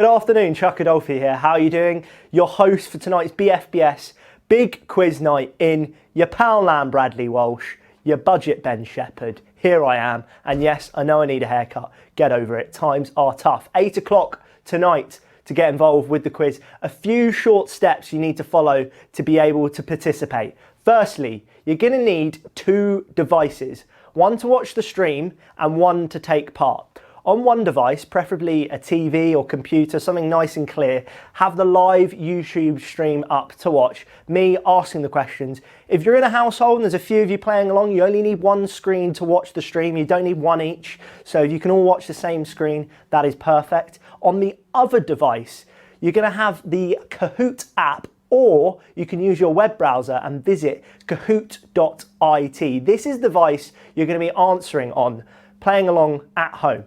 Good afternoon, Chuck Adolphi here. How are you doing? Your host for tonight's BFBS big quiz night in your pal Lamb Bradley Walsh, your budget Ben Shepherd. Here I am, and yes, I know I need a haircut. Get over it, times are tough. 8 o'clock tonight to get involved with the quiz. A few short steps you need to follow to be able to participate. Firstly, you're going to need 2 devices, one to watch the stream and one to take part. On one device, preferably a TV or computer, something nice and clear, have the live YouTube stream up to watch, me asking the questions. If you're in a household and there's a few of you playing along, you only need one screen to watch the stream, you don't need one each, so you can all watch the same screen, that is perfect. On the other device, you're going to have the Kahoot app, or you can use your web browser and visit kahoot.it. This is the device you're going to be answering on, playing along at home.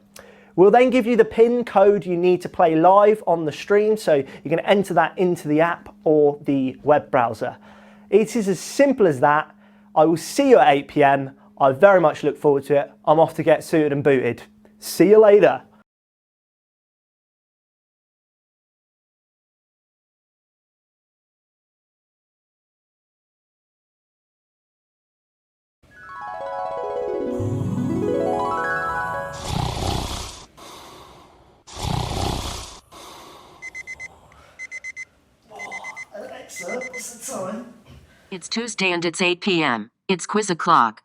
We'll then give you the PIN code you need to play live on the stream, so you're going to enter that into the app or the web browser. It is as simple as that. I will see you at 8 PM. I very much look forward to it. I'm off to get suited and booted. See you later. Alexa, what's the time? It's Tuesday and it's 8 PM. It's quiz o'clock.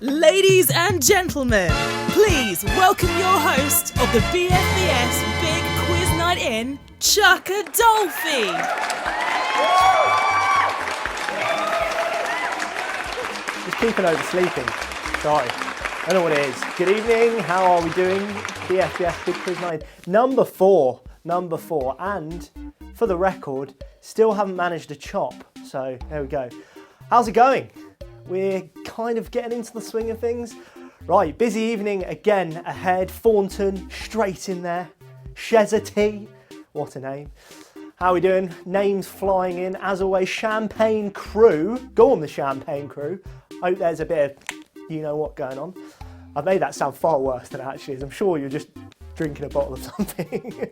Ladies and gentlemen, please welcome your host of the BFBS Big Quiz Night In, Chuck Adolphi. Just keeping oversleeping. Sorry. I don't know what it is. Good evening. How are we doing? BFBS Big Quiz Night. Number four. And for the record, still haven't managed to chop. So there we go. How's it going? We're kind of getting into the swing of things. Right, busy evening again ahead. Thornton, straight in there. Shezza, what a name. How are we doing? Names flying in. As always, Champagne Crew. Go on, the Champagne Crew. Hope there's a bit of you-know-what going on. I've made that sound far worse than it actually is. I'm sure you're just drinking a bottle of something.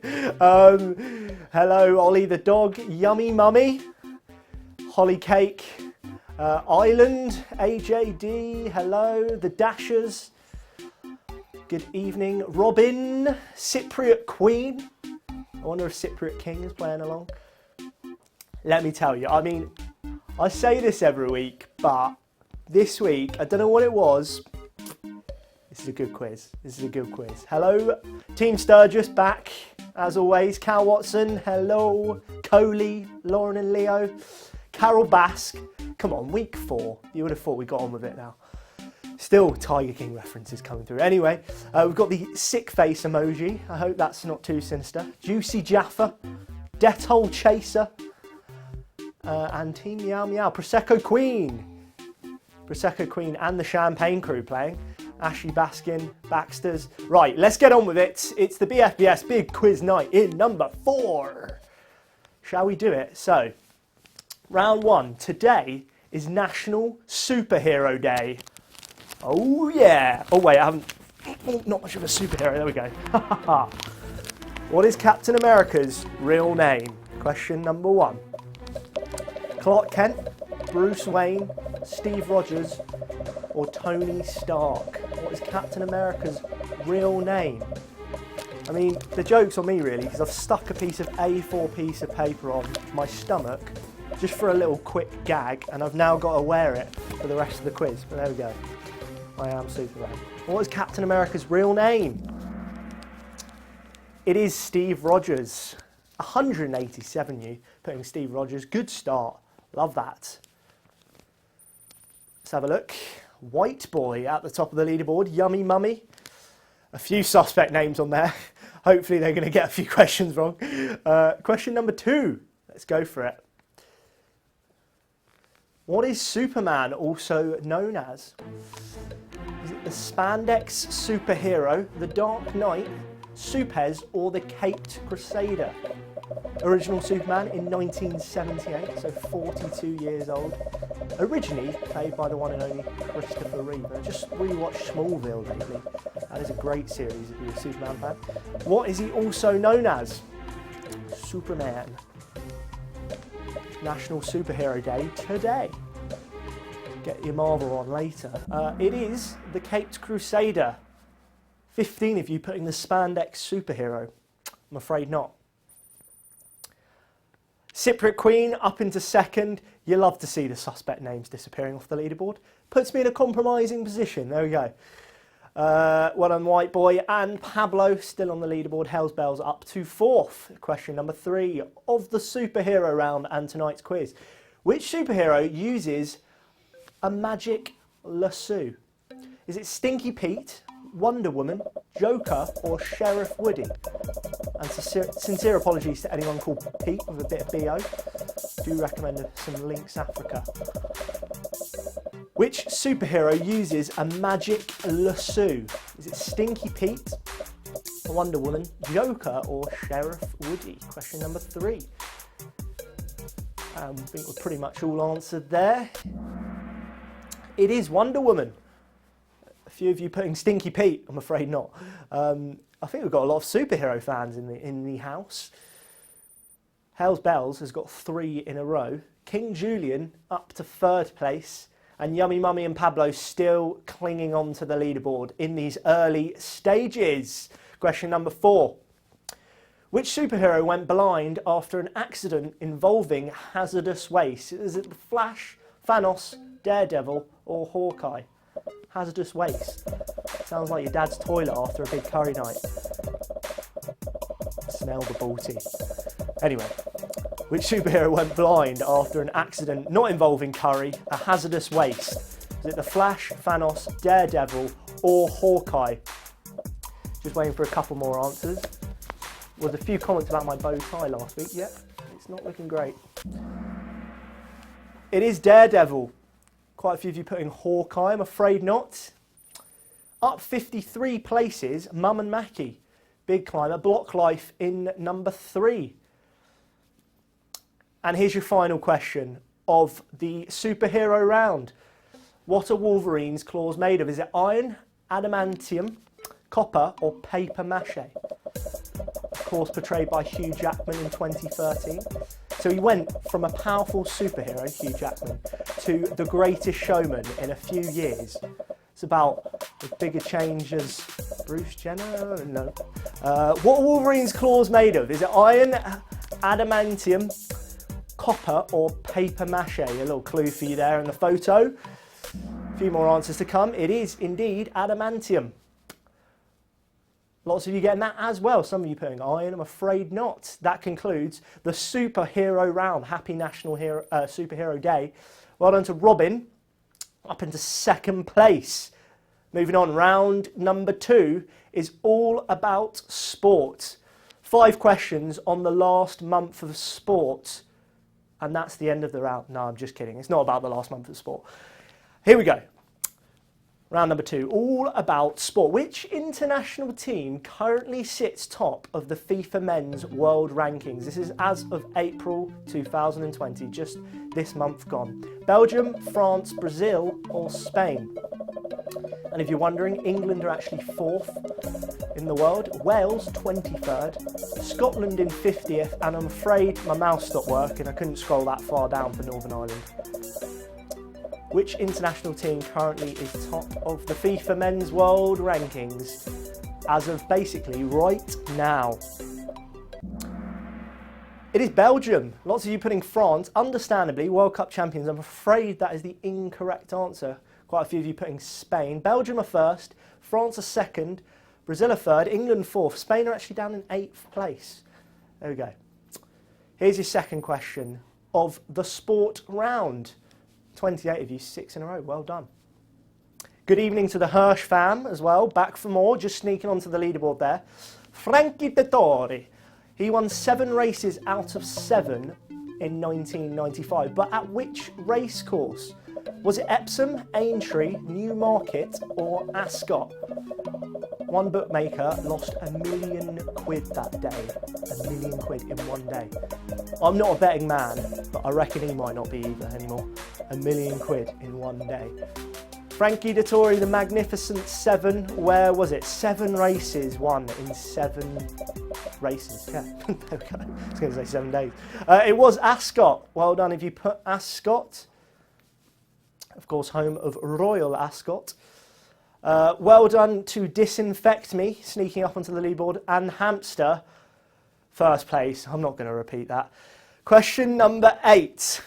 Hello, Ollie the dog. Yummy Mummy. Holly Cake. Island, AJD, hello, the Dashers, good evening, Robin, Cypriot Queen, I wonder if Cypriot King is playing along. Let me tell you, I mean, I say this every week, but this week, I don't know what it was, this is a good quiz, Hello, Team Sturgis back, as always, Cal Watson, hello, Coley, Lauren and Leo, Carol Basque. Come on, week 4. You would have thought we got on with it now. Still Tiger King references coming through. Anyway, we've got the sick face emoji. I hope that's not too sinister. Juicy Jaffa, Dettol Chaser, and Team Meow Meow. Prosecco Queen and the Champagne Crew playing. Ashley Baskin, Baxters. Right, let's get on with it. It's the BFBS Big Quiz Night in number 4. Shall we do it? So, round 1. Today is National Superhero Day. Oh yeah. Oh wait, I haven't. Not much of a superhero. There we go. What is Captain America's real name? Question number 1. Clark Kent, Bruce Wayne, Steve Rogers, or Tony Stark? What is Captain America's real name? I mean, the joke's on me really, because I've stuck a piece of A4 piece of paper on my stomach just for a little quick gag, and I've now got to wear it for the rest of the quiz. But there we go. I am Superman. What is Captain America's real name? It is Steve Rogers. 187 you, putting Steve Rogers. Good start. Love that. Let's have a look. White Boy at the top of the leaderboard. Yummy Mummy. A few suspect names on there. Hopefully they're going to get a few questions wrong. Question number 2. Let's go for it. What is Superman also known as? Is it the spandex superhero, the Dark Knight, Supez, or the Caped Crusader? Original Superman in 1978, so 42 years old. Originally played by the one and only Christopher Reeve. I just rewatched Smallville lately. That is a great series if you're a Superman fan. What is he also known as? Superman. National Superhero Day today. Get your Marvel on later. It is the Caped Crusader. 15 of you putting the spandex superhero. I'm afraid not. Cypriot Queen up into second. You love to see the suspect names disappearing off the leaderboard. Puts me in a compromising position. There we go. Well done, White Boy. And Pablo still on the leaderboard. Hells Bells up to fourth. Question number 3 of the superhero round and tonight's quiz. Which superhero uses a magic lasso? Is it Stinky Pete, Wonder Woman, Joker, or Sheriff Woody? And sincere apologies to anyone called Pete with a bit of BO. Do recommend some Lynx Africa. Which superhero uses a magic lasso? Is it Stinky Pete, Wonder Woman, Joker, or Sheriff Woody? Question number 3. I think we're pretty much all answered there. It is Wonder Woman. A few of you putting Stinky Pete, I'm afraid not. I think we've got a lot of superhero fans in the house. Hells Bells has got 3 in a row. King Julian up to 3rd place. And Yummy Mummy and Pablo still clinging on to the leaderboard in these early stages. Question number 4. Which superhero went blind after an accident involving hazardous waste? Is it the Flash, Thanos, Daredevil, or Hawkeye? Hazardous waste. Sounds like your dad's toilet after a big curry night. Smell the balty. Anyway, which superhero went blind after an accident not involving curry, a hazardous waste? Is it the Flash, Thanos, Daredevil, or Hawkeye? Just waiting for a couple more answers. There was a few comments about my bow tie last week. Yep, it's not looking great. It is Daredevil. Quite a few of you putting Hawkeye, I'm afraid not. Up 53 places, Mum and Mackie. Big climber, Block Life in number 3. And here's your final question of the superhero round. What are Wolverine's claws made of? Is it iron, adamantium, copper, or paper mache? Of course, portrayed by Hugh Jackman in 2013. So he went from a powerful superhero, Hugh Jackman, to the greatest showman in a few years. It's about as big a change as Bruce Jenner? No. What are Wolverine's claws made of? Is it iron, adamantium, copper, or paper mache? A little clue for you there in the photo. A few more answers to come. It is indeed adamantium. Lots of you getting that as well. Some of you putting iron, I'm afraid not. That concludes the superhero round. Happy National Superhero Day. Well done to Robin, up into 2nd place. Moving on, round number 2 is all about sport. 5 questions on the last month of sport. And that's the end of the round. No, I'm just kidding. It's not about the last month of sport. Here we go. Round number 2, all about sport. Which international team currently sits top of the FIFA Men's World Rankings? This is as of April 2020, just this month gone. Belgium, France, Brazil, or Spain? And if you're wondering, England are actually 4th in the world, Wales 23rd, Scotland in 50th, and I'm afraid my mouse stopped working. I couldn't scroll that far down for Northern Ireland. Which international team currently is top of the FIFA Men's World Rankings as of basically right now? It is Belgium. Lots of you putting France, understandably, World Cup champions. I'm afraid that is the incorrect answer. Quite a few of you putting Spain. Belgium are 1st, France are 2nd, Brazil are 3rd, England 4th. Spain are actually down in 8th place. There we go. Here's your second question of the sport round. 28 of you, 6 in a row. Well done. Good evening to the Hirsch fam as well. Back for more. Just sneaking onto the leaderboard there. Frankie Dettori. He won 7 races out of 7 in 1995, but at which racecourse? Was it Epsom, Aintree, Newmarket or Ascot? One bookmaker lost £1 million that day. £1 million in one day. I'm not a betting man, but I reckon he might not be either anymore. £1 million in one day. Frankie Dettori, the Magnificent Seven, where was it? 7 races won in 7 races. Yeah, there we go. I was going to say 7 days. It was Ascot. Well done if you put Ascot. Of course, home of Royal Ascot. Well done to Disinfect Me, sneaking up onto the leaderboard, and Hamster, first place. I'm not going to repeat that. Question number 8.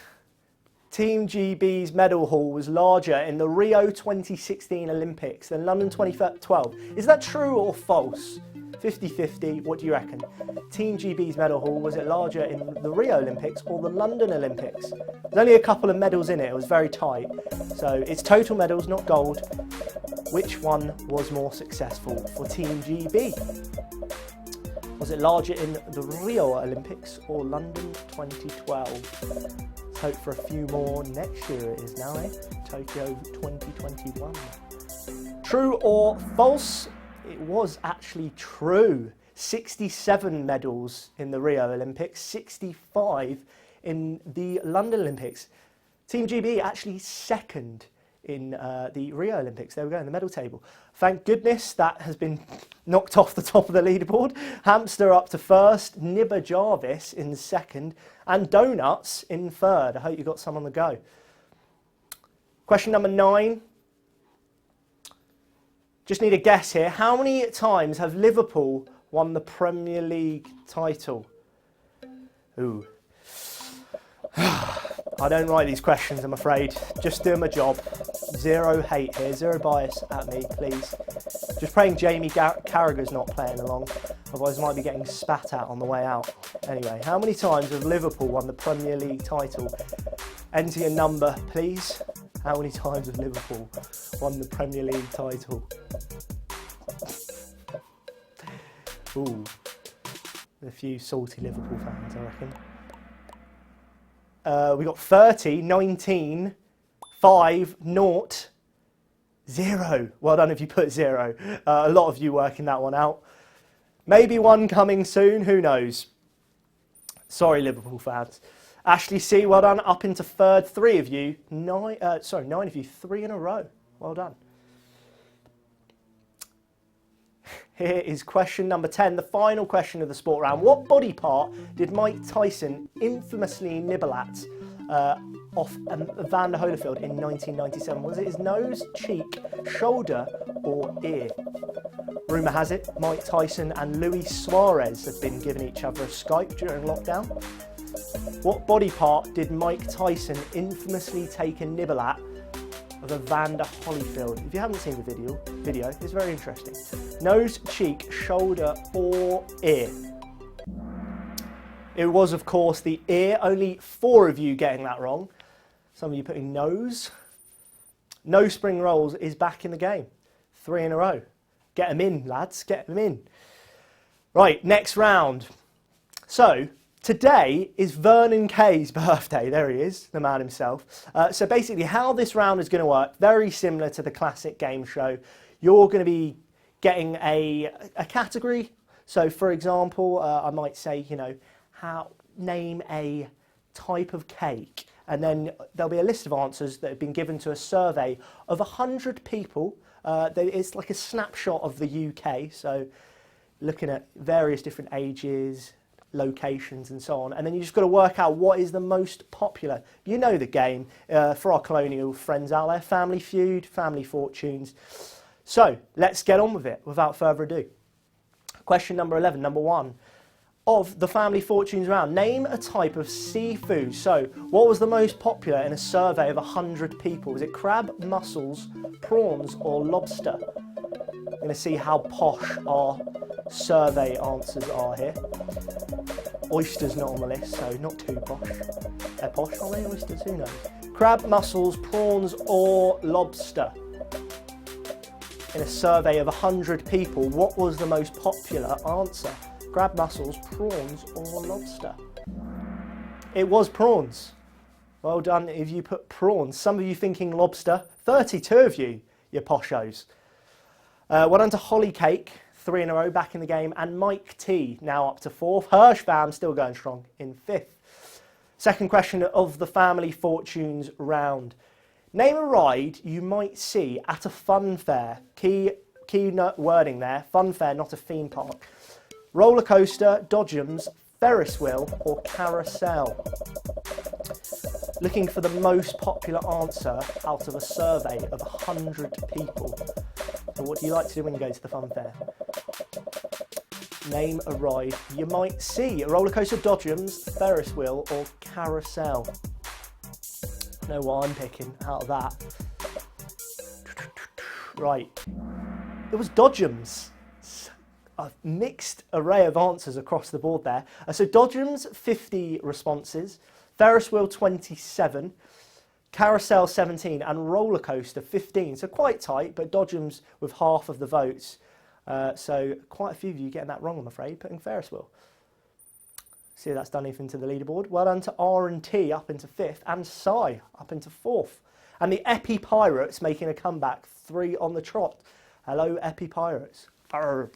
Team GB's medal haul was larger in the Rio 2016 Olympics than London 2012. Is that true or false? 50-50, what do you reckon? Team GB's medal haul, was it larger in the Rio Olympics or the London Olympics? There's only a couple of medals in it, it was very tight. So it's total medals, not gold. Which one was more successful for Team GB? Was it larger in the Rio Olympics or London 2012? Let's hope for a few more next year it is now, eh? Tokyo 2021. True or false? It was actually true. 67 medals in the Rio Olympics, 65 in the London Olympics. Team GB actually second in the Rio Olympics. There we go in the medal table. Thank goodness that has been knocked off the top of the leaderboard. Hamster up to first, Nibber Jarvis in second, and Donuts in third. I hope you got some on the go. Question number 9. Just need a guess here. How many times have Liverpool won the Premier League title? Ooh. I don't write these questions, I'm afraid. Just doing my job. Zero hate here, zero bias at me, please. Just praying Jamie Carragher's not playing along, otherwise I might be getting spat at on the way out. Anyway, how many times have Liverpool won the Premier League title? Enter your number, please. How many times have Liverpool won the Premier League title? Ooh, a few salty Liverpool fans, I reckon. We got 30, 19, 5, 0, 0. Well done if you put 0. A lot of you working that one out. Maybe one coming soon, who knows? Sorry, Liverpool fans. Ashley C, well done, up into third. 3 of you, 9 of you, 3 in a row. Well done. Here is question number 10, the final question of the sport round. What body part did Mike Tyson infamously nibble at off Evander Holyfield in 1997? Was it his nose, cheek, shoulder or ear? Rumour has it Mike Tyson and Luis Suarez have been giving each other a Skype during lockdown. What body part did Mike Tyson infamously take a nibble at of Evander Holyfield? If you haven't seen the video, it's very interesting. Nose, cheek, shoulder or ear? It was, of course, the ear. Only 4 of you getting that wrong. Some of you putting nose. No spring rolls is back in the game. 3 in a row. Get them in, lads. Get them in. Right, next round. So, today is Vernon Kay's birthday. There he is, the man himself. So basically how this round is going to work, very similar to the classic game show. You're going to be getting a category. So for example, I might say, you know, name a type of cake. And then there'll be a list of answers that have been given to a survey of 100 people. It's like a snapshot of the UK. So looking at various different ages, locations and so on, and then you just got to work out what is the most popular. You know the game. For our colonial friends out there, Family Feud, Family Fortunes. So let's get on with it without further ado. Question number 11, number 1 of the Family Fortunes round. Name a type of seafood. So what was the most popular in a survey of 100 people? Was it crab, mussels, prawns or lobster? We're going to see how posh our survey answers are here. Oysters not on the list, so not too posh. They're posh, are they, oysters? Who knows? Crab, mussels, prawns or lobster? In a survey of 100 people, what was the most popular answer? Crab, mussels, prawns or lobster? It was prawns. Well done if you put prawns. Some of you thinking lobster. 32 of you, you poshos. Well done to Holly Cake, 3 in a row, back in the game. And Mike T, now up to 4th. Hirsch fam, still going strong in 5th. Second question of the Family Fortunes round. Name a ride you might see at a fun fair. Key wording there, fun fair, not a theme park. Roller coaster, dodgems, Ferris wheel or carousel. Looking for the most popular answer out of a survey of 100 people. So what do you like to do when you go to the fun fair? Name a ride you might see. A roller coaster, dodgems, Ferris wheel or carousel. I know what I'm picking out of that. Right. It was dodgems. A mixed array of answers across the board there. So dodgems, 50 responses. Ferris wheel, 27. Carousel, 17. And roller coaster, 15. So quite tight, but dodgems with half of the votes. So quite a few of you getting that wrong, I'm afraid, putting Ferris wheel. See if that's done anything to the leaderboard. Well done to R&T up into 5th and Cy up into 4th. And the Epi Pirates making a comeback, 3 on the trot. Hello, Epi Pirates. Arr.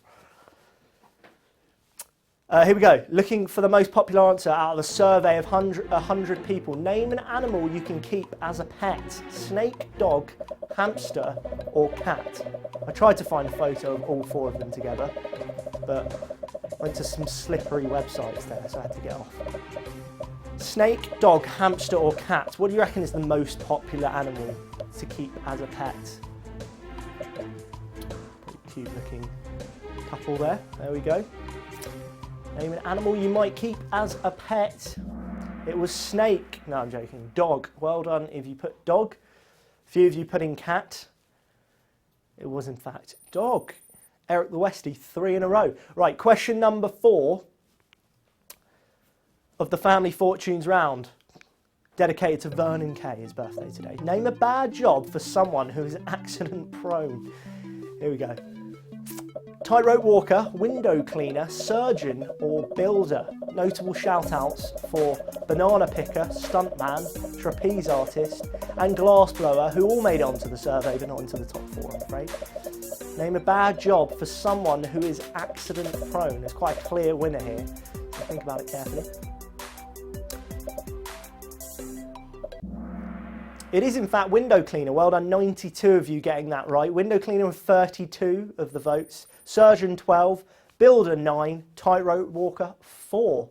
Here we go. Looking for the most popular answer out of a survey of 100 people. Name an animal you can keep as a pet. Snake, dog, hamster or cat. I tried to find a photo of all 4 of them together, but went to some slippery websites there, so I had to get off. Snake, dog, hamster or cat. What do you reckon is the most popular animal to keep as a pet? Pretty cute looking couple there. There we go. Name an animal you might keep as a pet. It was snake. No, I'm joking. Dog. Well done if you put dog. A few of you put in cat. It was in fact dog. Eric the Westie, 3 in a row. Right, question number 4 of the Family Fortunes round. Dedicated to Vernon Kay, his birthday today. Name a bad job for someone who is accident prone. Here we go. Tightrope walker, window cleaner, surgeon or builder. Notable shout outs for banana picker, stuntman, trapeze artist and glass blower, who all made it onto the survey but not into the top 4, I'm afraid. Name a bad job for someone who is accident prone. There's quite a clear winner here, so think about it carefully. It is in fact window cleaner. Well done, 92 of you getting that right. Window cleaner with 32 of the votes. Surgeon 12, builder 9, tightrope walker 4.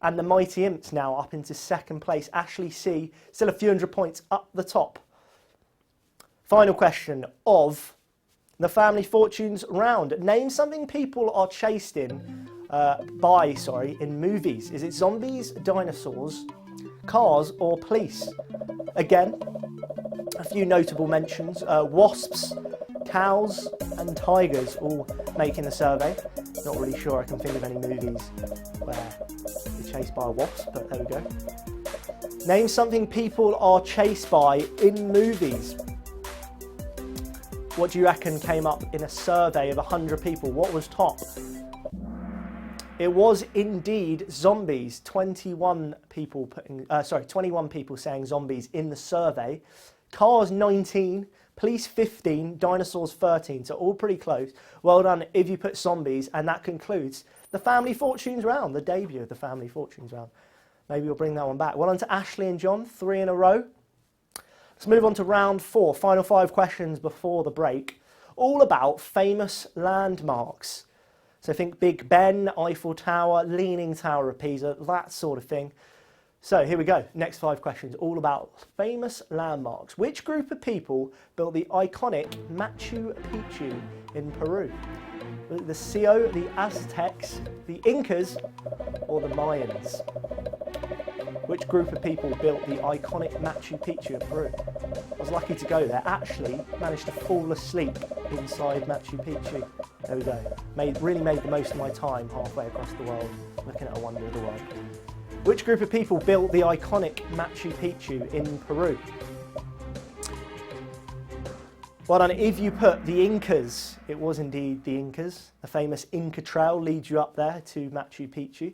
And the Mighty Imps now up into 2nd place. Ashley C, still a few hundred points up the top. Final question of the Family Fortunes round. Name something people are chased in in movies. Is it zombies, dinosaurs, cars or police? Again, a few notable mentions. Wasps, cows and tigers all making the survey. Not really sure I can think of any movies where you're chased by a wasp, but there we go. Name something people are chased by in movies. What do you reckon came up in a survey of 100 people? What was top? It was indeed zombies. 21 people saying zombies in the survey. Cars 19, police 15, dinosaurs 13. So all pretty close. Well done if you put zombies, and that concludes the Family Fortunes round, the debut of the Family Fortunes round. Maybe we'll bring that one back. Well done to Ashley and John, 3 in a row. Let's move on to round 4. Final 5 questions before the break. All about famous landmarks. So think Big Ben, Eiffel Tower, Leaning Tower of Pisa, that sort of thing. So here we go. Next 5 questions, all about famous landmarks. Which group of people built the iconic Machu Picchu in Peru? The Cio, the Aztecs, the Incas, or the Mayans? Which group of people built the iconic Machu Picchu in Peru? I was lucky to go there. Actually, managed to fall asleep inside Machu Picchu. There we go. Really made the most of my time halfway across the world, looking at a wonder of the world. Which group of people built the iconic Machu Picchu in Peru? Well done. If you put the Incas, it was indeed the Incas. The famous Inca Trail leads you up there to Machu Picchu.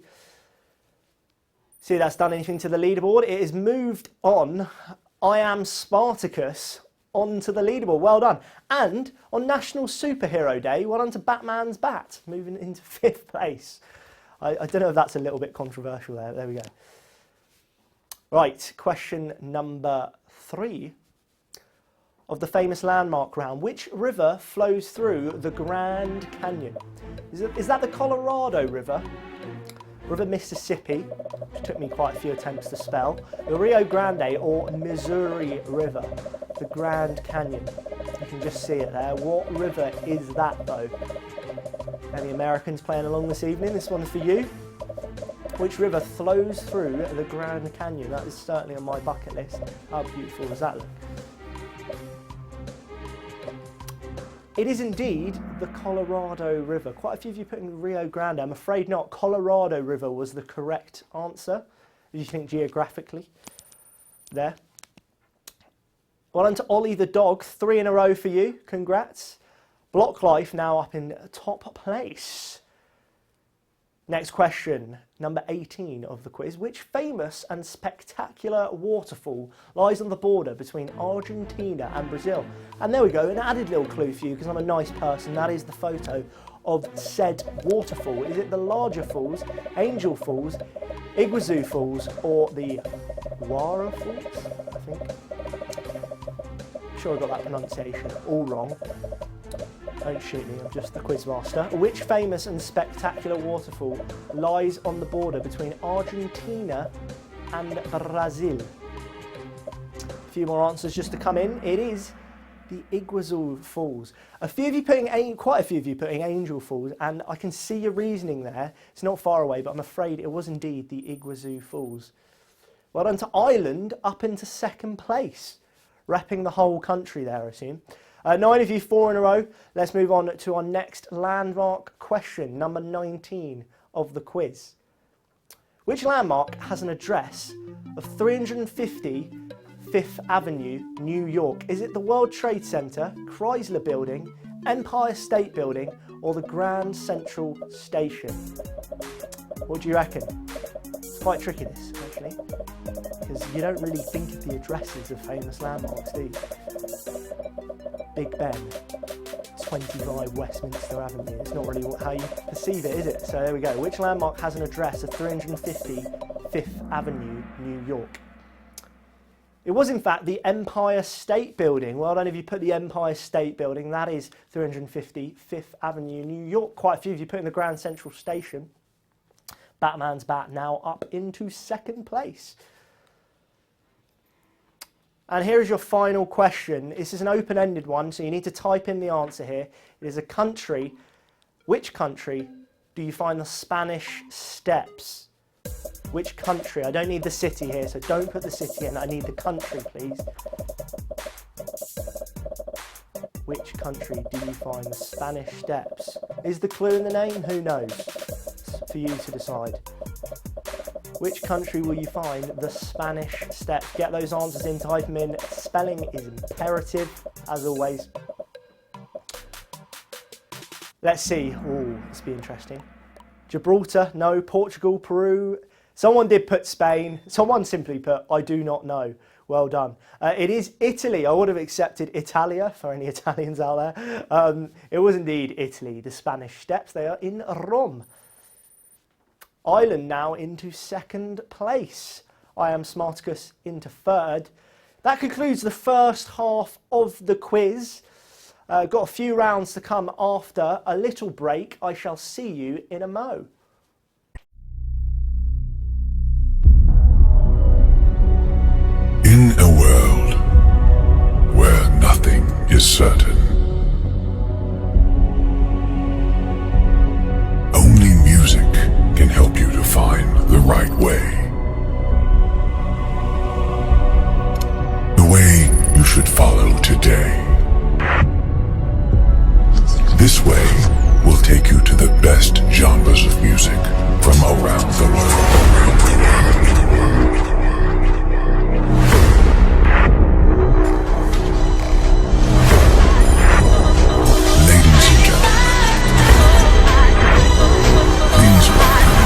See if that's done anything to the leaderboard. It has moved on. I am Spartacus onto the leaderboard. Well done. And on National Superhero Day, well done to Batman's Bat, moving into 5th place. I don't know if that's a little bit controversial there. There we go. Right, question number 3 of the famous landmark round. Which river flows through the Grand Canyon? Is that the Colorado River? River Mississippi, which took me quite a few attempts to spell, the Rio Grande or Missouri River, the Grand Canyon. You can just see it there. What river is that though? Any Americans playing along this evening? This one's for you. Which river flows through the Grand Canyon? That is certainly on my bucket list. How beautiful does that look? It is indeed the Colorado River. Quite a few of you putting Rio Grande. I'm afraid not. Colorado River was the correct answer, if you think geographically. There. Well done to Ollie the dog. 3 in a row for you. Congrats. Block Life now up in top place. Next question, number 18 of the quiz. Which famous and spectacular waterfall lies on the border between Argentina and Brazil? And there we go, an added little clue for you, because I'm a nice person. That is the photo of said waterfall. Is it the larger falls, Angel Falls, Iguazu Falls, or the Wara Falls, I think? I'm sure I got that pronunciation all wrong. Don't shoot me, I'm just the quiz master. Which famous and spectacular waterfall lies on the border between Argentina and Brazil? A few more answers just to come in. It is the Iguazu Falls. Quite a few of you putting Angel Falls, and I can see your reasoning there. It's not far away, but I'm afraid it was indeed the Iguazu Falls. Well done to Ireland, up into 2nd place. Repping the whole country there, I assume. 9 of you, 4 in a row. Let's move on to our next landmark question, number 19 of the quiz. Which landmark has an address of 350 5th Avenue, New York? Is it the World Trade Center, Chrysler Building, Empire State Building, or the Grand Central Station? What do you reckon? It's quite tricky this, actually, because you don't really think of the addresses of famous landmarks, do you? Big Ben, 25 Westminster Avenue. It's not really how you perceive it, is it? So there we go. Which landmark has an address of 350 5th Avenue, New York? It was in fact the Empire State Building. Well done if you put the Empire State Building. That is 350 5th Avenue, New York. Quite a few of you put in the Grand Central Station. Batman's Bat now up into 2nd place. And here is your final question. This is an open-ended one, so you need to type in the answer here. It is a country. Which country do you find the Spanish Steps? Which country? I don't need the city here, so don't put the city in. I need the country, please. Which country do you find the Spanish Steps? Is the clue in the name? Who knows? It's for you to decide. Which country will you find the Spanish Steps? Get those answers in, type them in. Spelling is imperative, as always. Let's see. Oh, this will be interesting. Gibraltar, no. Portugal, Peru. Someone did put Spain. Someone simply put, I do not know. Well done. It is Italy. I would have accepted Italia for any Italians out there. It was indeed Italy, the Spanish Steps. They are in Rome. Ireland now into 2nd place. I am Smartacus into 3rd. That concludes the first half of the quiz. Got a few rounds to come after a little break. I shall see you in a mo. In a world where nothing is certain, only music can help you to find the right way. The way you should follow today. This way will take you to the best genres of music from around the world. Ladies and gentlemen, please welcome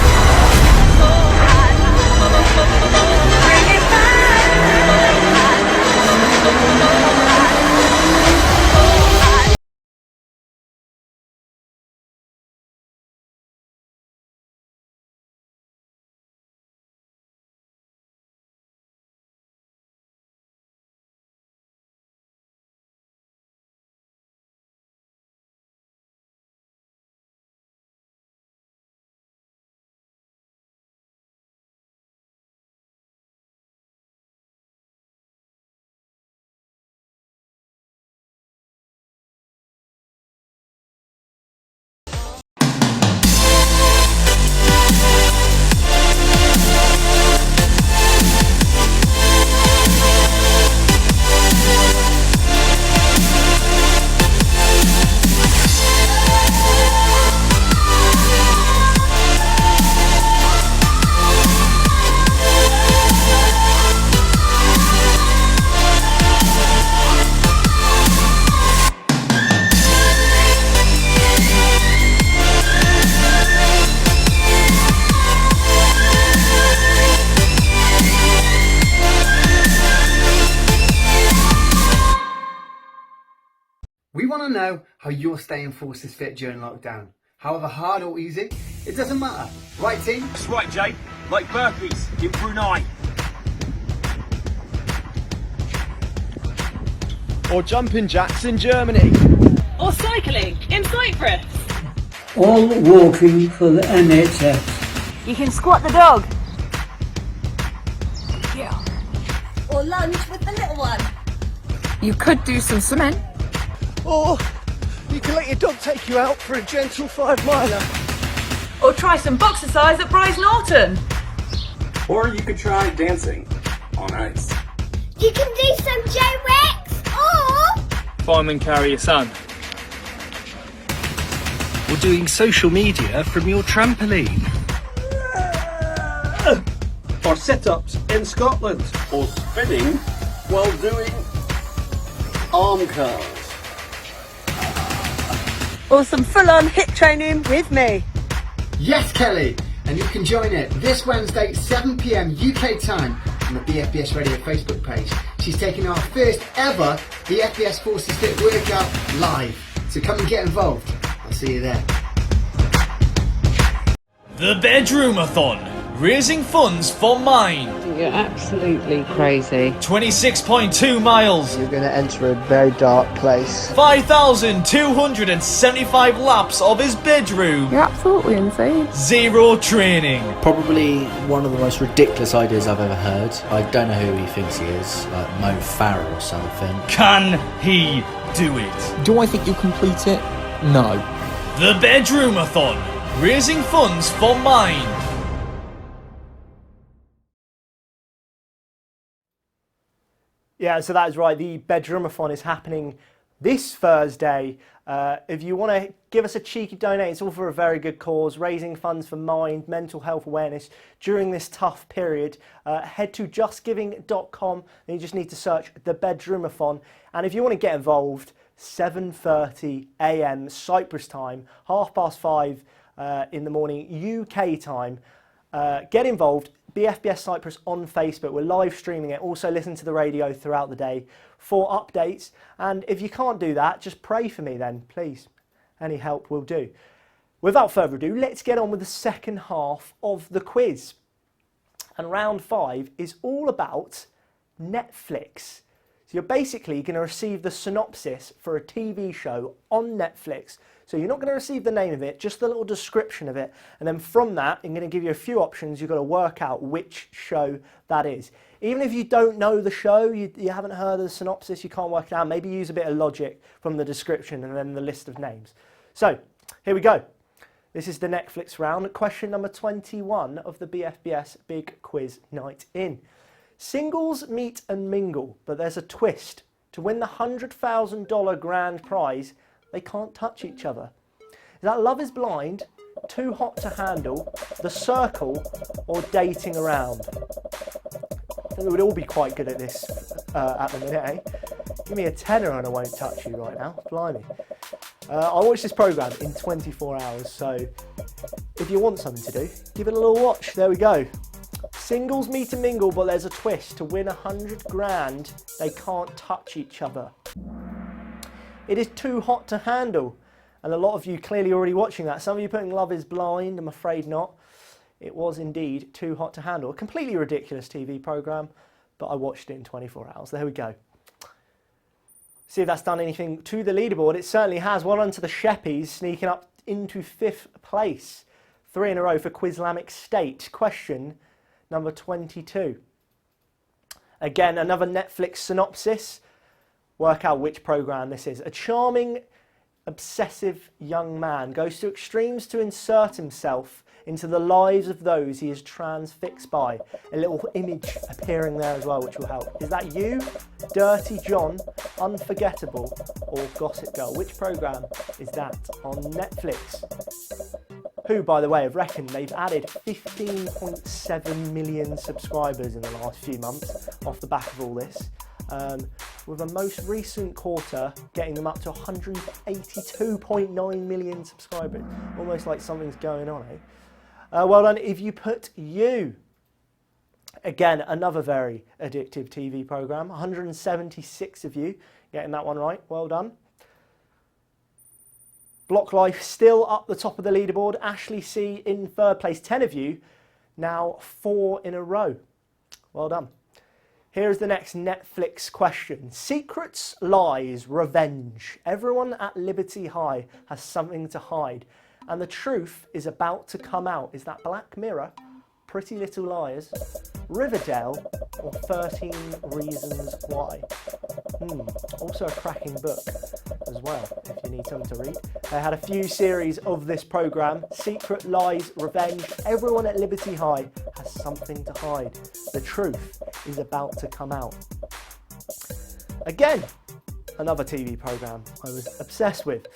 want to know how you're staying forces fit during lockdown. However hard or easy, it doesn't matter. Right team? That's right, Jay. Like burpees in Brunei. Or jumping jacks in Germany. Or cycling in Cyprus. All walking for the NHS. You can squat the dog. Yeah. Or lunge with the little one. You could do some swimming. Or you can let your dog take you out for a gentle 5-miler. Or try some boxercise at Bryce Norton. Or you could try dancing on ice. You can do some J-Rex or Fireman carry your son. Or doing social media from your trampoline. Or sit-ups in Scotland. Or spinning while doing arm curls. Or some full-on hit training with me. Yes, Kelly! And you can join it this Wednesday, 7 p.m. UK time on the BFBS Radio Facebook page. She's taking our first ever BFBS Forces Fit workout live. So come and get involved. I'll see you there. The Bedroomathon, raising funds for Mind. You're absolutely crazy. 26.2 miles, You're going to enter a very dark place. 5,275 laps of his bedroom. You're absolutely insane. Zero training. Probably one of the most ridiculous ideas I've ever heard. I don't know who he thinks he is, like Mo Farah or something. Can he do it? Do I think you'll complete it? No. The Bedroomathon, raising funds for Mind. Yeah, so that is right. The Bedroomathon is happening this Thursday. If you want to give us a cheeky donate, it's all for a very good cause, raising funds for Mind, mental health awareness during this tough period. Head to justgiving.com and you just need to search the Bedroomathon. And if you want to get involved, 7:30 a.m. Cyprus time, 5:30 in the morning UK time. Get involved. BFBS Cyprus on Facebook. We're live streaming it. Also listen to the radio throughout the day for updates. And if you can't do that, just pray for me then, please. Any help will do. Without further ado, let's get on with the second half of the quiz. And round 5 is all about Netflix. So you're basically going to receive the synopsis for a TV show on Netflix. So you're not going to receive the name of it, just the little description of it. And then from that, I'm going to give you a few options. You've got to work out which show that is. Even if you don't know the show, you haven't heard of the synopsis, you can't work it out, maybe use a bit of logic from the description and then the list of names. So here we go. This is the Netflix round. Question number 21 of the BFBS Big Quiz Night In. Singles meet and mingle, but there's a twist. To win the $100,000 grand prize, they can't touch each other. Is that Love is Blind, Too Hot to Handle, The Circle, or Dating Around? I think we would all be quite good at this at the minute, eh? Give me a tenner and I won't touch you right now. Blimey. I watched this programme in 24 hours, so if you want something to do, give it a little watch. There we go. Singles meet and mingle, but there's a twist. To win 100 grand, they can't touch each other. It is Too Hot to Handle, and a lot of you clearly already watching that. Some of you putting Love is Blind, I'm afraid not. It was indeed Too Hot to Handle. A completely ridiculous TV programme, but I watched it in 24 hours. There we go. See if that's done anything to the leaderboard. It certainly has. Well done to the Sheppies, sneaking up into 5th place. 3 in a row for Quislamic State. Question number 22. Again, another Netflix synopsis. Work out which programme this is. A charming, obsessive young man goes to extremes to insert himself into the lives of those he is transfixed by. A little image appearing there as well, which will help. Is that You, Dirty John, Unforgettable, or Gossip Girl? Which programme is that on Netflix? Who, by the way, have reckoned they've added 15.7 million subscribers in the last few months off the back of all this. With the most recent quarter getting them up to 182.9 million subscribers. Almost like something's going on, eh? Well done if you put You. Again, another very addictive TV programme. 176 of you getting that one right. Well done. Block Life still up the top of the leaderboard. Ashley C in third place. 10 of you, now 4 in a row. Well done. Here's the next Netflix question. Secrets, lies, revenge. Everyone at Liberty High has something to hide. And the truth is about to come out. Is that Black Mirror, Pretty Little Liars, Riverdale, or 13 Reasons Why? Also a cracking book as well, if you need something to read. They had a few series of this programme. Secret, lies, revenge. Everyone at Liberty High has something to hide. The truth is about to come out. Again, another TV programme I was obsessed with.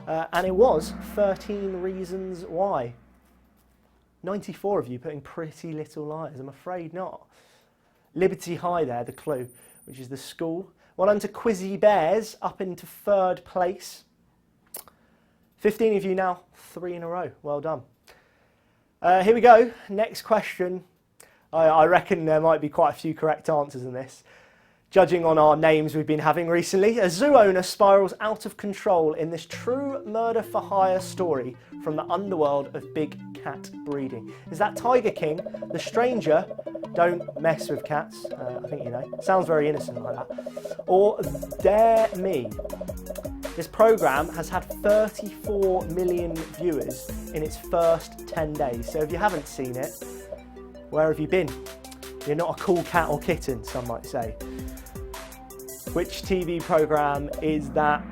And it was 13 Reasons Why. 94 of you putting Pretty Little Liars. I'm afraid not. Liberty High there, the clue, which is the school. Well done to Quizzy Bears, up into third place. 15 of you now, 3 in a row. Well done. Here we go. Next question. I reckon there might be quite a few correct answers in this. Judging on our names we've been having recently, a zoo owner spirals out of control in this true murder-for-hire story from the underworld of big cat breeding. Is that Tiger King, The Stranger, Don't Mess with Cats, I think you know, sounds very innocent like that, or Dare Me? This programme has had 34 million viewers in its first 10 days, so if you haven't seen it, where have you been? You're not a cool cat or kitten, some might say. Which TV programme is that?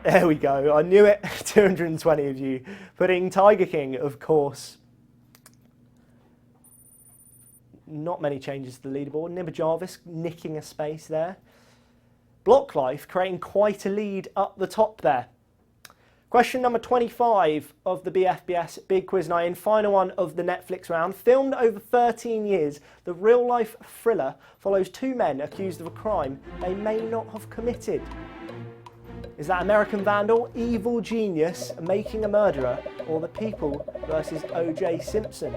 There we go, I knew it. 220 of you putting Tiger King, of course. Not many changes to the leaderboard. Nibba Jarvis nicking a space there. Block Life creating quite a lead up the top there. Question number 25 of the BFBS Big Quiz Night In, final one of the Netflix round. Filmed over 13 years, the real-life thriller follows two men accused of a crime they may not have committed. Is that American Vandal, Evil Genius, Making a Murderer, or The People versus O.J. Simpson?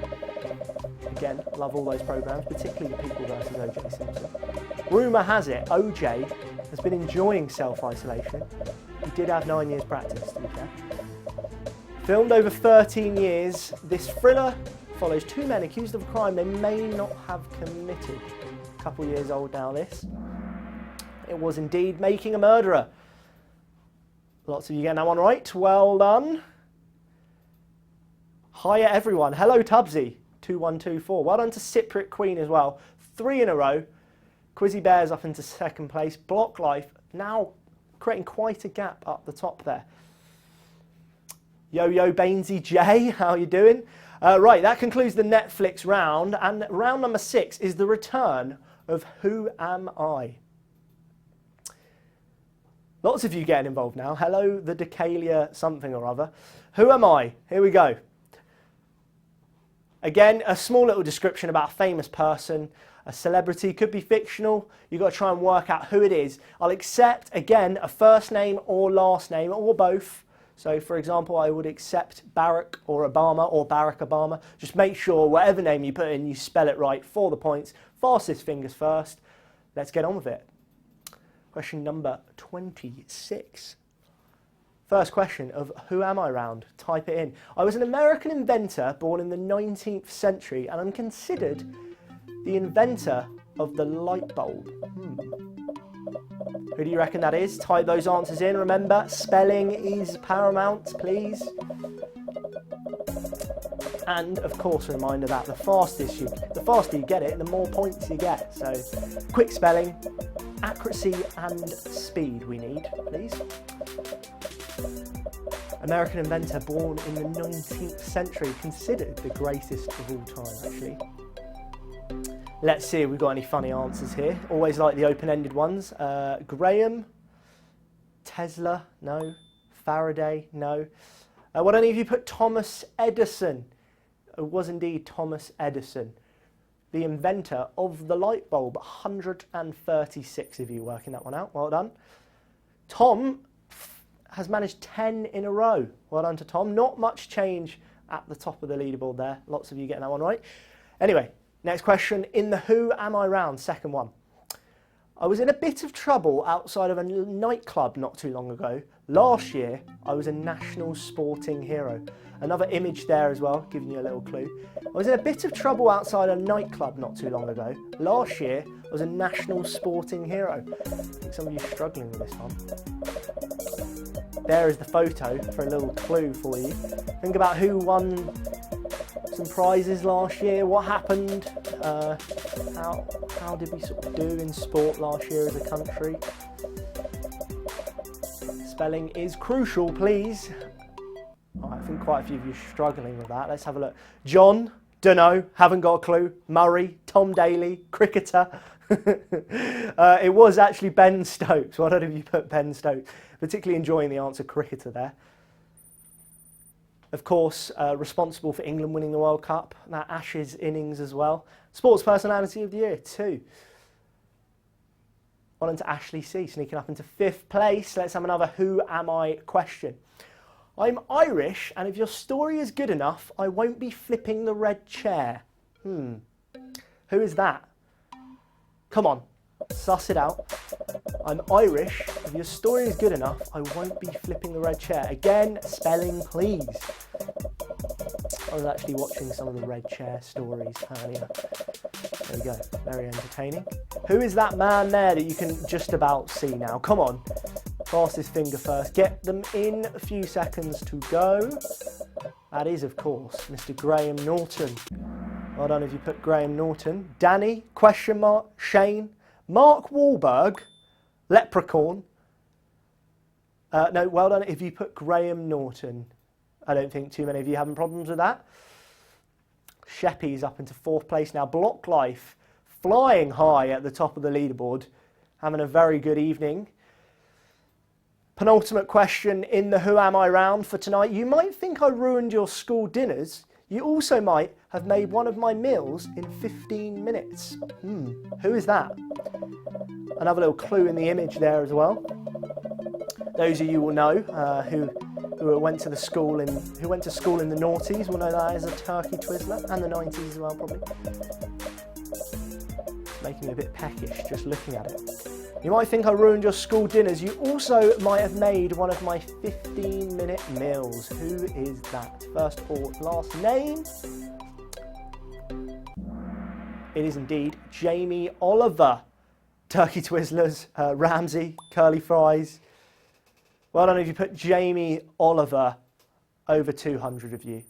Again, love all those programmes, particularly The People versus O.J. Simpson. Rumour has it, O.J. has been enjoying self-isolation. He did have 9 years practice, to be fair. Filmed over 13 years, this thriller follows two men accused of a crime they may not have committed. A couple years old now, this. It was indeed Making a Murderer. Lots of you getting that one right. Well done. Hiya, everyone. Hello, Tubbsy. 2124. Well done to Cypriot Queen as well. 3 in a row. Quizzy Bears up into second place. Block Life now creating quite a gap up the top there. Yo-Yo Bainesy J, how are you doing? Right, that concludes the Netflix round, and round number 6 is the return of Who Am I? Lots of you getting involved now. Hello, the Decalia something or other. Who am I? Here we go. Again, a small little description about a famous person. A celebrity, could be fictional. You've got to try and work out who it is. I'll accept, again, a first name or last name, or both. So, for example, I would accept Barack or Obama or Barack Obama. Just make sure whatever name you put in, you spell it right for the points. Fastest fingers first. Let's get on with it. Question number 26. First question of Who Am I round. Type it in. I was an American inventor born in the 19th century, and I'm considered the inventor of the light bulb. Who do you reckon that is? Type those answers in. Remember, spelling is paramount, please. And of course, a reminder that the faster you get it, the more points you get. So, quick spelling, accuracy and speed we need, please. American inventor born in the 19th century, considered the greatest of all time, actually. Let's see if we've got any funny answers here. Always like the open-ended ones. Graham, Tesla, no. Faraday, no. What any of you put Thomas Edison? It was indeed Thomas Edison, the inventor of the light bulb. 136 of you working that one out. Well done. Tom has managed 10 in a row. Well done to Tom. Not much change at the top of the leaderboard there. Lots of you getting that one right. Anyway. Next question, in the Who Am I round, second one. I was in a bit of trouble outside of a nightclub not too long ago. Last year, I was a national sporting hero. Another image there as well, giving you a little clue. I was in a bit of trouble outside a nightclub not too long ago. Last year, I was a national sporting hero. I think some of you are struggling with this one. There is the photo for a little clue for you. Think about who won some prizes last year, what happened, how did we sort of do in sport last year as a country. Spelling is crucial, please. I think quite a few of you are struggling with that. Let's have a look. John, dunno, haven't got a clue. Murray, Tom Daly, cricketer. It was actually Ben Stokes. Why don't you put Ben Stokes? Particularly enjoying the answer cricketer there. Of course, responsible for England winning the World Cup. That Ashes innings as well. Sports Personality of the Year too. On to Ashley C, sneaking up into 5th place. Let's have another Who Am I question. I'm Irish, and if your story is good enough, I won't be flipping the red chair. Who is that? Come on, suss it out. I'm Irish, if your story is good enough, I won't be flipping the red chair. Again, spelling please. I was actually watching some of the red chair stories earlier. There we go, very entertaining. Who is that man there that you can just about see now? Come on, fastest finger first. Get them in, a few seconds to go. That is, of course, Mr. Graham Norton. Well done if you put Graham Norton. Danny, question mark, Shane, Mark Wahlberg, Leprechaun. No, well done if you put Graham Norton. I don't think too many of you having problems with that. Sheppy's up into 4th place now. Block Life flying high at the top of the leaderboard, having a very good evening. Penultimate question in the Who Am I round for tonight. You might think I ruined your school dinners. You also might have made one of my meals in 15 minutes. Who is that? Another little clue in the image there as well. Those of you will know who went to school in the noughties will know that as a turkey twizzler, and the 90s as well probably. It's making me a bit peckish just looking at it. You might think I ruined your school dinners. You also might have made one of my 15-minute meals. Who is that? First or last name? It is indeed Jamie Oliver. Turkey Twizzlers, Ramsey, curly fries. Well done if you put Jamie Oliver, over 200 of you.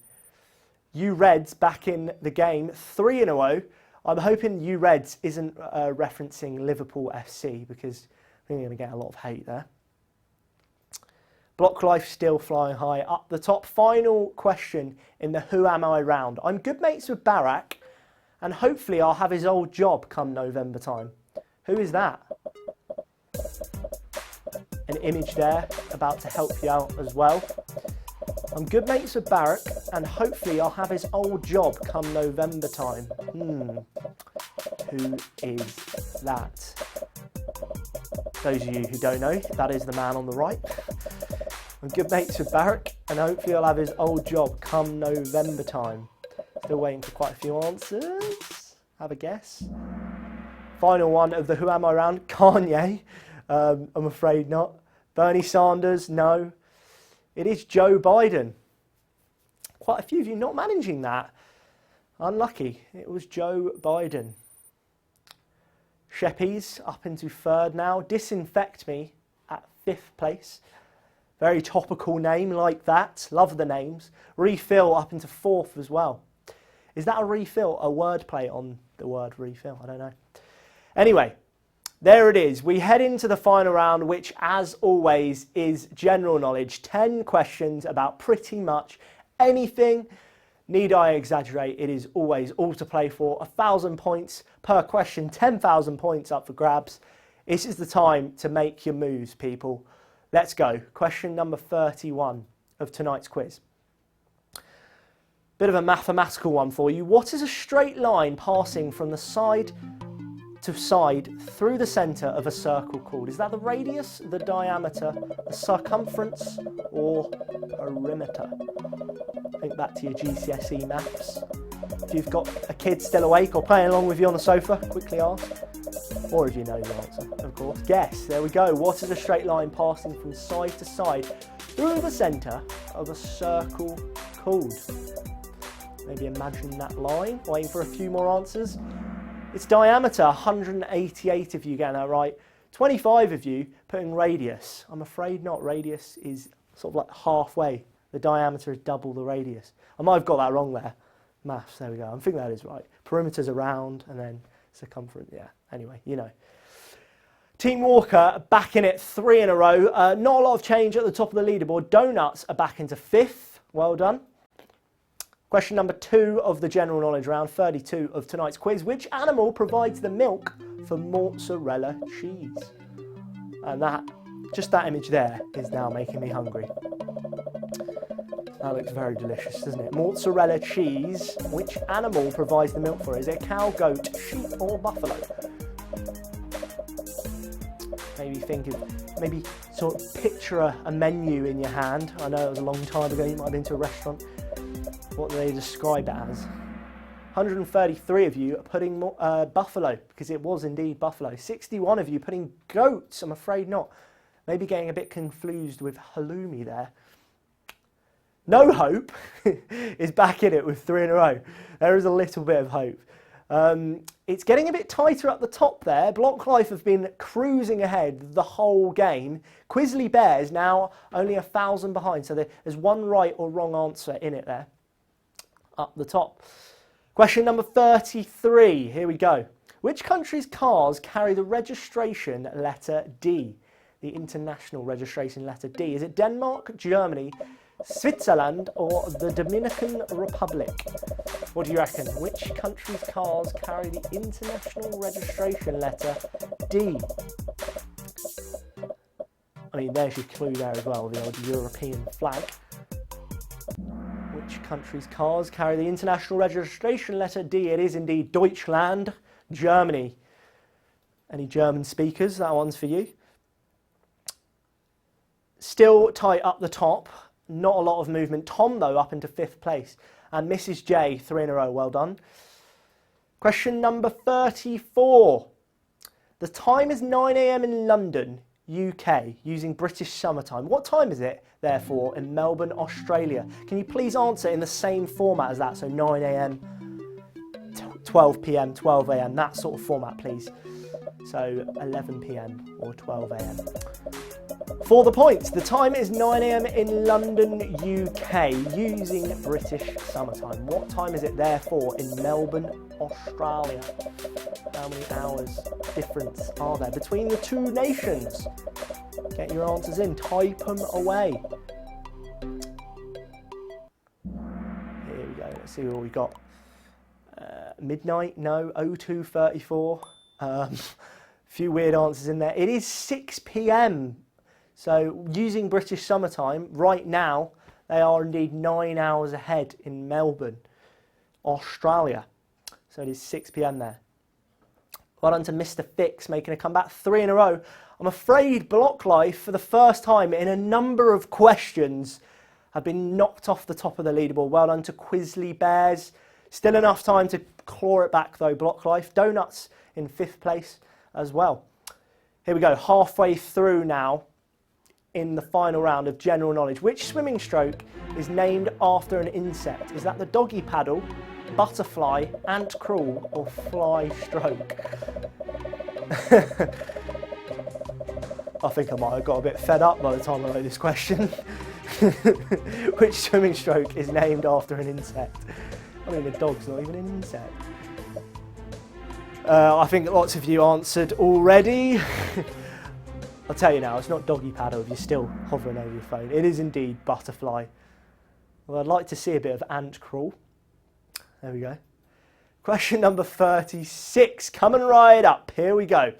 You Reds back in the game, 3 in a row. I'm hoping you Reds isn't referencing Liverpool FC because I think you're going to get a lot of hate there. Block Life still flying high up the top. Final question in the Who Am I round. I'm good mates with Barack and hopefully I'll have his old job come November time. Who is that? An image there about to help you out as well. I'm good mates with Barack and hopefully I'll have his old job come November time. Who is that? Those of you who don't know, that is the man on the right. I'm good mates with Barack and hopefully I'll have his old job come November time. Still waiting for quite a few answers. Have a guess. Final one of the Who Am I round. Kanye. I'm afraid not. Bernie Sanders, no. It is Joe Biden. Quite a few of you not managing that. Unlucky. It was Joe Biden. Sheppy's up into 3rd now. Disinfect Me at 5th place. Very topical name like that. Love the names. Refill up into 4th as well. Is that a refill? A wordplay on the word refill? I don't know. Anyway, there it is. We head into the final round, which as always is general knowledge. 10 questions about pretty much anything. Need I exaggerate? It is always all to play for. 1,000 points per question, 10,000 points up for grabs. This is the time to make your moves, people. Let's go. Question number 31 of tonight's quiz. Bit of a mathematical one for you. What is a straight line passing from the side to side through the centre of a circle called? Is that the radius, the diameter, the circumference, or perimeter? Think back to your GCSE maths. If you've got a kid still awake or playing along with you on the sofa, quickly ask. Or if you know the answer, of course. Guess. There we go. What is a straight line passing from side to side through the centre of a circle called? Maybe imagine that line. Waiting for a few more answers. Its diameter, 188 of you getting that right. 25 of you putting radius. I'm afraid not. Radius is sort of like halfway. The diameter is double the radius. I might have got that wrong there. Maths, there we go. I think that is right. Perimeter's around and then circumference, yeah. Anyway, you know. Team Walker back in it 3 in a row. Not a lot of change at the top of the leaderboard. Donuts are back into 5th. Well done. Question number 2 of the general knowledge round, 32 of tonight's quiz. Which animal provides the milk for mozzarella cheese? And just that image there is now making me hungry. That looks very delicious, doesn't it? Mozzarella cheese. Which animal provides the milk for it? Is it cow, goat, sheep or buffalo? Maybe sort of picture a menu in your hand. I know it was a long time ago, you might have been to a restaurant. What do they describe it as? 133 of you are putting buffalo, because it was indeed buffalo. 61 of you putting goats. I'm afraid not. Maybe getting a bit confused with halloumi there. No Hope is back in it with 3 in a row. There is a little bit of hope. It's getting a bit tighter up the top there. Block Life have been cruising ahead the whole game. Quizzly Bears now only 1,000 behind, so there's one right or wrong answer in it there. Up the top. Question number 33. Here we go. Which country's cars carry the registration letter D? The international registration letter D. Is it Denmark, Germany, Switzerland or the Dominican Republic? What do you reckon? Which country's cars carry the international registration letter D? I mean, there's your clue there as well, the old European flag. Which country's cars carry the international registration letter D? It is indeed Deutschland, Germany. Any German speakers? That one's for you. Still tight up the top. Not a lot of movement. Tom, though, up into 5th place. And Mrs. J, 3 in a row. Well done. Question number 34. The time is 9 AM in London, UK, using British summertime. What time is it, therefore, in Melbourne, Australia? Can you please answer in the same format as that? So 9 AM, 12 PM, 12 AM, that sort of format, please. So 11 PM or 12 AM. For the points, the time is 9 AM in London, UK, using British summertime. What time is it therefore in Melbourne, Australia? How many hours difference are there between the two nations? Get your answers in, type them away. Here we go, let's see what we got. Midnight, no, 02:34. Few weird answers in there. It is 6 PM. So using British summertime, right now, they are indeed 9 hours ahead in Melbourne, Australia. So it is 6 PM there. Well done to Mr. Fix, making a comeback 3 in a row. I'm afraid Block Life, for the first time in a number of questions, have been knocked off the top of the leaderboard. Well done to Quizzly Bears. Still enough time to claw it back though, Block Life. Donuts in 5th place as well. Here we go, halfway through now in the final round of general knowledge. Which swimming stroke is named after an insect? Is that the doggy paddle, butterfly, ant crawl, or fly stroke? I think I might have got a bit fed up by the time I wrote this question. Which swimming stroke is named after an insect? I mean, a dog's not even an insect. I think lots of you answered already. I'll tell you now, it's not doggy paddle if you're still hovering over your phone. It is indeed butterfly. Well, I'd like to see a bit of ant crawl. There we go. Question number 36, coming right up. Here we go.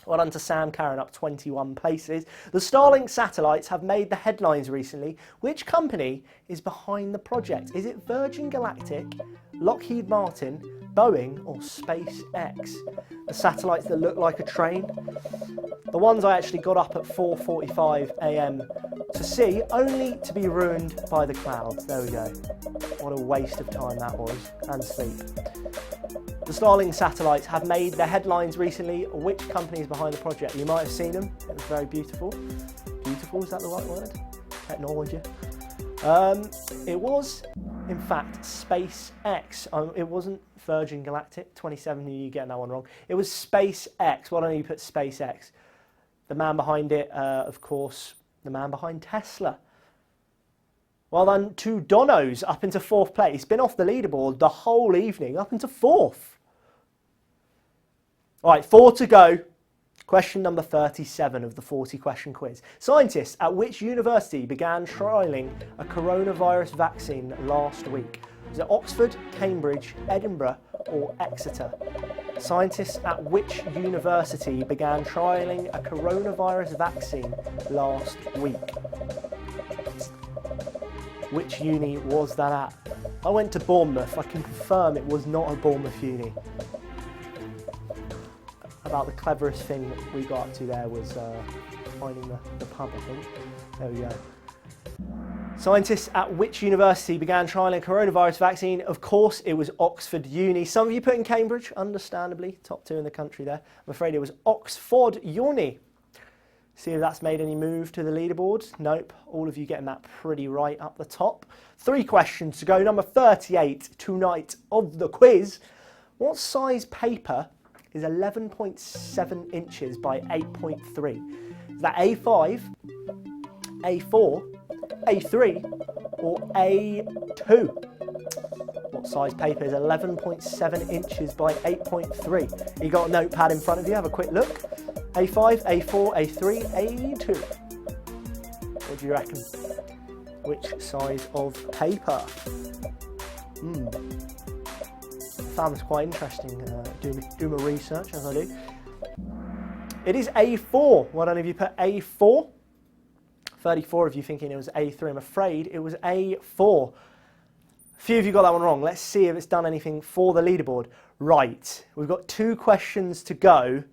Well done to Sam Karen, up 21 places. The Starlink satellites have made the headlines recently. Which company is behind the project? Is it Virgin Galactic, Lockheed Martin, Boeing or SpaceX? The satellites that look like a train. The ones I actually got up at 4:45 AM to see, only to be ruined by the clouds. There we go. What a waste of time that was, and sleep. The Starlink satellites have made their headlines recently. Which company is behind the project? You might have seen them. It was very beautiful. Beautiful, is that the right word? Technology. It was, in fact, SpaceX. It wasn't Virgin Galactic. 27, you getting that one wrong. It was SpaceX. Why don't you put SpaceX? The man behind it, of course, the man behind Tesla. Well done to Donos, up into 4th place. Been off the leaderboard the whole evening, up into 4th. All right, 4 to go. Question number 37 of the 40 question quiz. Scientists at which university began trialling a coronavirus vaccine last week? Was it Oxford, Cambridge, Edinburgh or Exeter? Scientists at which university began trialling a coronavirus vaccine last week? Which uni was that at? I went to Bournemouth. I can confirm it was not a Bournemouth uni. About the cleverest thing that we got up to there was finding the pub, I think. There we go. Scientists at which university began trialling a coronavirus vaccine? Of course, it was Oxford Uni. Some of you put in Cambridge, understandably. Top 2 in the country there. I'm afraid it was Oxford Uni. See if that's made any move to the leaderboard. Nope. All of you getting that pretty right up the top. 3 questions to go. Number 38 tonight of the quiz. What size paper is 11.7 inches by 8.3? Is that A5, A4, A3 or A2? What size paper is 11.7 inches by 8.3? You got a notepad in front of you, have a quick look. A5, A4, A3, A2. What do you reckon? Which size of paper? I found this quite interesting, do my research as I do. It is A4. Well done if you put A4. 34 of you thinking it was A3. I'm afraid it was A4. A few of you got that one wrong. Let's see if it's done anything for the leaderboard. Right, we've got 2 questions to go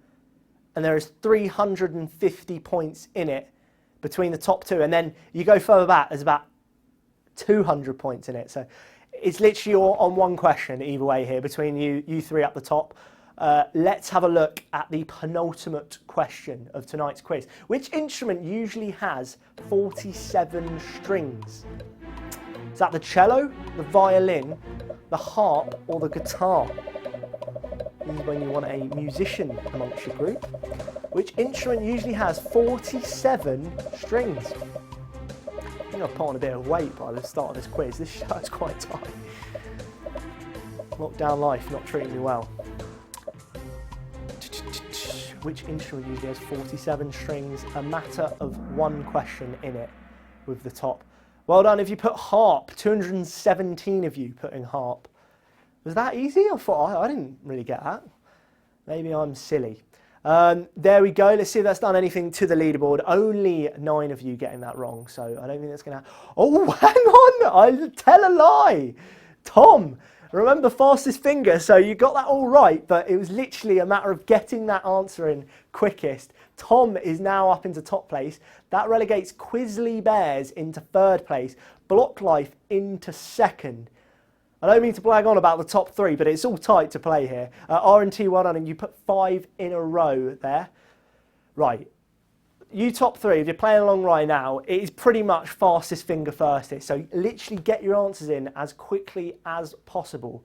and there is 350 points in it between the top 2, and then you go further back, there's about 200 points in it. So it's literally on one question either way here between you 3 up the top. Let's have a look at the penultimate question of tonight's quiz. Which instrument usually has 47 strings? Is that the cello, the violin, the harp or the guitar? This is when you want a musician amongst your group. Which instrument usually has 47 strings? I think I've put on a bit of weight by the start of this quiz. This shirt's quite tight. Lockdown life not treating me well. Which instrument usually has 47 strings? A matter of 1 question in it with the top. Well done if you put harp. 217 of you putting harp. Was that easy? I thought I didn't really get that. Maybe I'm silly. There we go. Let's see if that's done anything to the leaderboard. Only 9 of you getting that wrong, so I don't think that's going to... Oh, hang on! I tell a lie! Tom, remember fastest finger, so you got that all right, but it was literally a matter of getting that answer in quickest. Tom is now up into top place. That relegates Quizzly Bears into 3rd place, Block Life into 2nd. I don't mean to blag on about the top 3, but it's all tight to play here. R&T, well done, and you put 5 in a row there. Right, you top 3, if you're playing along right now, it is pretty much fastest finger firstest. So literally get your answers in as quickly as possible.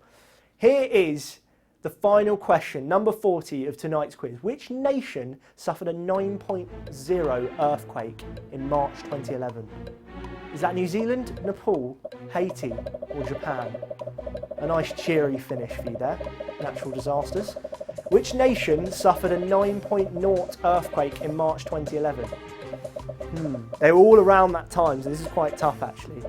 Here is the final question, number 40 of tonight's quiz. Which nation suffered a 9.0 earthquake in March 2011? Is that New Zealand, Nepal, Haiti or Japan? A nice cheery finish for you there. Natural disasters. Which nation suffered a 9.0 earthquake in March 2011? They were all around that time, so this is quite tough actually.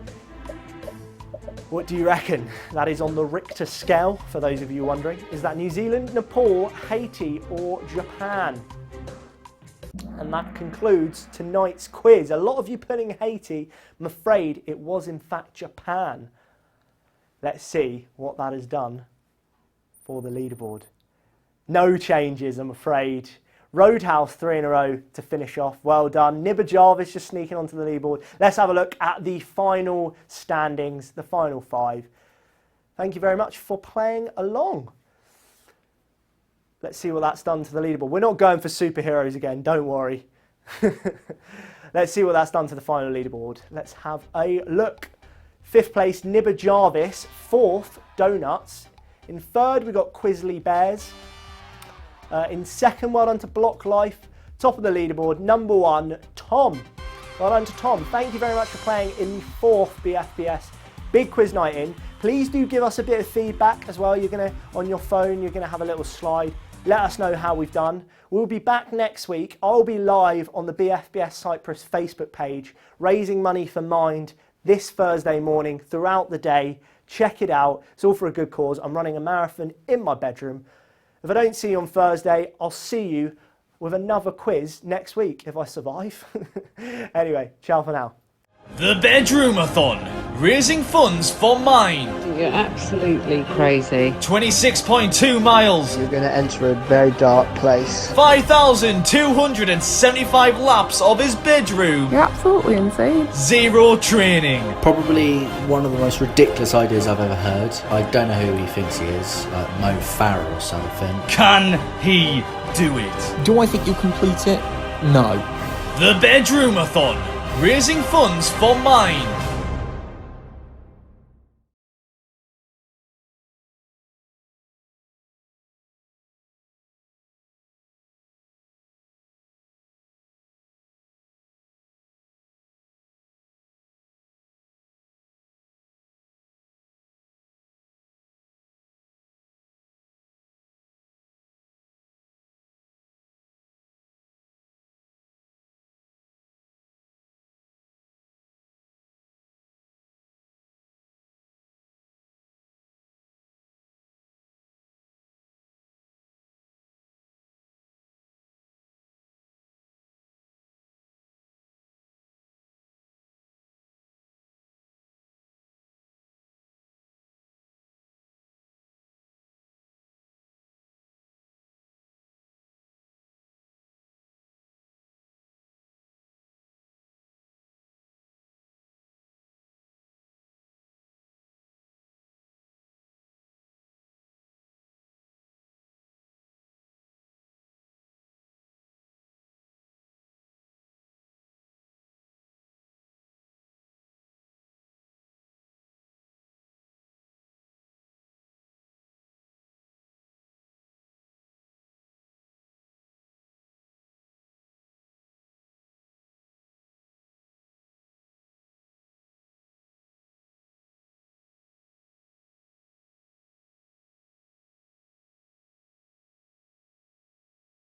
What do you reckon? That is on the Richter scale, for those of you wondering. Is that New Zealand, Nepal, Haiti or Japan? And that concludes tonight's quiz. A lot of you putting Haiti. I'm afraid it was in fact Japan. Let's see what that has done for the leaderboard. No changes, I'm afraid. Roadhouse 3 in a row to finish off. Well done. Nibber Jarvis just sneaking onto the leaderboard. Let's have a look at the final standings, the final 5. Thank you very much for playing along. Let's see what that's done to the leaderboard. We're not going for superheroes again, don't worry. Let's see what that's done to the final leaderboard. Let's have a look. 5th place, Nibber Jarvis. 4th, Donuts. In 3rd, we got Quisley Bears. In 2nd, well done to Block Life. Top of the leaderboard, number 1, Tom. Well done to Tom. Thank you very much for playing in the 4th BFBS Big Quiz Night In. Please do give us a bit of feedback as well. You're going to, on your phone, you're going to have a little slide. Let us know how we've done. We'll be back next week. I'll be live on the BFBS Cyprus Facebook page, raising money for Mind this Thursday morning throughout the day. Check it out. It's all for a good cause. I'm running a marathon in my bedroom. If I don't see you on Thursday, I'll see you with another quiz next week if I survive. Anyway, ciao for now. The Bedroomathon, raising funds for Mind. You're absolutely crazy. 26.2 miles. You're going to enter a very dark place. 5,275 laps of his bedroom. You're absolutely insane. 0 training. Probably one of the most ridiculous ideas I've ever heard. I don't know who he thinks he is, like Mo Farah or something. Can he do it? Do I think you'll complete it? No. The Bedroomathon, raising funds for Mind.